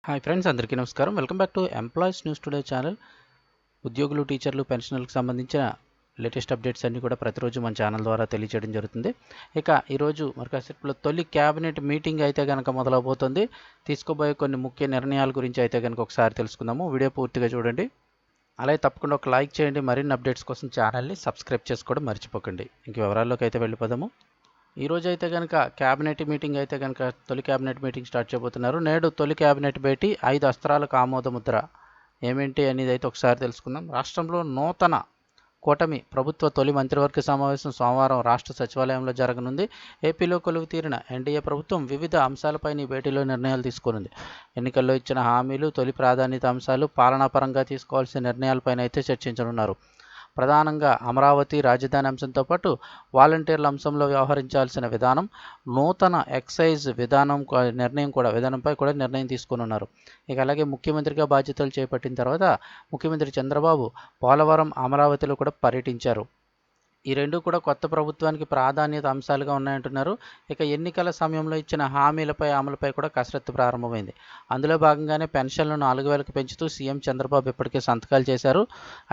Hi friends, అందరికీ నమస్కారం. Welcome back to employees news today channel. ఉద్యోగులు, టీచర్లు, పెన్షనర్లకు సంబంధించిన లేటెస్ట్ అప్డేట్స్ అన్నీ కూడా ప్రతిరోజు మన ఛానల్ ద్వారా తెలియజేయడం జరుగుతుంది. ఇక ఈరోజు మరి కాసేపట్లో తొలి క్యాబినెట్ మీటింగ్ అయితే కనుక మొదలవబోతుంది. తీసుకోబోయే కొన్ని ముఖ్య నిర్ణయాల గురించి అయితే కనుక ఒకసారి తెలుసుకుందాము. వీడియో పూర్తిగా చూడండి. అలాగే తప్పకుండా ఒక లైక్ చేయండి. మరిన్ని అప్డేట్స్ కోసం ఛానల్ని సబ్స్క్రైబ్ చేసుకోవడం మర్చిపోకండి. ఇంక వివరాల్లోకి అయితే వెళ్ళిపోదాము. ఈరోజు అయితే కనుక క్యాబినెట్ మీటింగ్ అయితే కనుక తొలి క్యాబినెట్ మీటింగ్ స్టార్ట్ చేయబోతున్నారు. నేడు తొలి క్యాబినెట్ భేటీ 5 అస్త్రాలకు ఆమోదముద్ర. ఏమేంటి అనేది అయితే ఒకసారి తెలుసుకుందాం. రాష్ట్రంలో నూతన కూటమి ప్రభుత్వ తొలి మంత్రివర్గ సమావేశం సోమవారం రాష్ట్ర సచివాలయంలో జరగనుంది. ఏపీలో కొలువు తీరిన ఎన్డీఏ ప్రభుత్వం వివిధ అంశాలపై ఈ భేటీలో నిర్ణయాలు తీసుకోనుంది. ఎన్నికల్లో ఇచ్చిన హామీలు, తొలి ప్రాధాన్యత అంశాలు, పాలనాపరంగా తీసుకోవాల్సిన నిర్ణయాలపైన అయితే చర్చించనున్నారు. ప్రధానంగా అమరావతి రాజధాని అంశంతో పాటు వాలంటీర్ల అంశంలో వ్యవహరించాల్సిన విధానం, నూతన ఎక్సైజ్ విధానంపై కూడా నిర్ణయం తీసుకోనున్నారు. ఇక అలాగే ముఖ్యమంత్రిగా బాధ్యతలు చేపట్టిన తర్వాత ముఖ్యమంత్రి చంద్రబాబు పోలవరం, అమరావతిలో కూడా పర్యటించారు. ఈ రెండు కూడా కొత్త ప్రభుత్వానికి ప్రాధాన్యత అంశాలుగా ఉన్నాయంటున్నారు. ఇక ఎన్నికల సమయంలో ఇచ్చిన హామీలపై అమలుపై కూడా కసరత్తు ప్రారంభమైంది. అందులో భాగంగానే పెన్షన్లను 4,000కు పెంచుతూ సీఎం చంద్రబాబు ఇప్పటికే సంతకాలు చేశారు.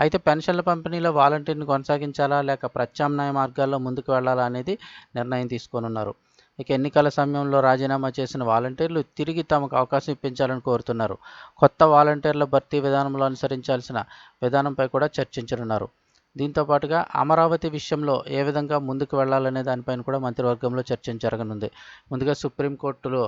అయితే పెన్షన్ల పంపిణీలో వాలంటీర్ని కొనసాగించాలా లేక ప్రత్యామ్నాయ మార్గాల్లో ముందుకు వెళ్లాలా అనేది నిర్ణయం తీసుకోనున్నారు. ఇక ఎన్నికల సమయంలో రాజీనామా చేసిన వాలంటీర్లు తిరిగి తమకు అవకాశం ఇప్పించాలని కోరుతున్నారు. కొత్త వాలంటీర్ల భర్తీ విధానంలో అనుసరించాల్సిన విధానంపై కూడా చర్చించనున్నారు. దీంతో పాటుగా అమరావతి విషయంలో ఏ విధంగా ముందుకు వెళ్లాలనే దానిపైన కూడా మంత్రివర్గంలో చర్చ జరగనుంది. ముందుగా సుప్రీంకోర్టులో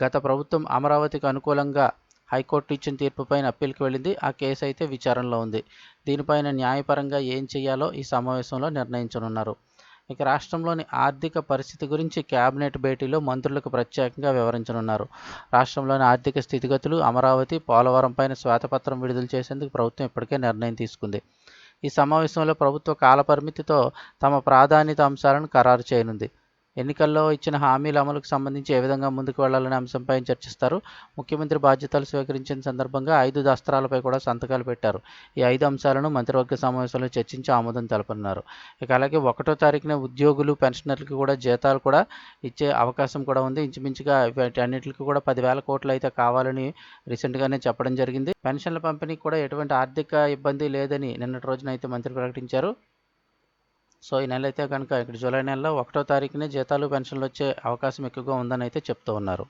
గత ప్రభుత్వం అమరావతికి అనుకూలంగా హైకోర్టు ఇచ్చిన తీర్పుపైన అప్పీల్కి వెళ్ళింది. ఆ కేసు అయితే విచారణలో ఉంది. దీనిపైన న్యాయపరంగా ఏం చేయాలో ఈ సమావేశంలో నిర్ణయించనున్నారు. ఇక రాష్ట్రంలోని ఆర్థిక పరిస్థితి గురించి కేబినెట్ భేటీలో మంత్రులకు ప్రత్యేకంగా వివరించనున్నారు. రాష్ట్రంలోని ఆర్థిక స్థితిగతులు, అమరావతి, పోలవరం పైన శ్వేతపత్రం విడుదల చేసేందుకు ప్రభుత్వం ఇప్పటికే నిర్ణయం తీసుకుంది. ఈ సమావేశంలో ప్రభుత్వ కాలపరిమితితో తమ ప్రాధాన్యత అంశాలను ఖరారు చేయనుంది. ఎన్నికల్లో ఇచ్చిన హామీల అమలుకు సంబంధించి ఏ విధంగా ముందుకు వెళ్లాలనే అంశంపై చర్చిస్తారు. ముఖ్యమంత్రి బాధ్యతలు స్వీకరించిన సందర్భంగా 5 దస్త్రాలపై కూడా సంతకాలు పెట్టారు. ఈ 5 అంశాలను మంత్రివర్గ సమావేశంలో చర్చించి ఆమోదం తెలపనున్నారు. ఇక అలాగే 1వ తారీఖున ఉద్యోగులు, పెన్షనర్లకు కూడా జీతాలు కూడా ఇచ్చే అవకాశం కూడా ఉంది. ఇంచుమించుగా వీటన్నిటికి కూడా 10,000 కోట్లు అయితే కావాలని రీసెంట్గానే చెప్పడం జరిగింది. పెన్షన్ల పంపిణీకి కూడా ఎటువంటి ఆర్థిక ఇబ్బంది లేదని నిన్నటి రోజున అయితే మంత్రి ప్రకటించారు. సో ఈ నెల అయితే కనుక ఇక్కడ జూలై నెలలో 1వ తారీఖునే జీతాలు, పెన్షన్లు వచ్చే అవకాశం ఎక్కువగా ఉందని అయితే చెప్తూ ఉన్నారు.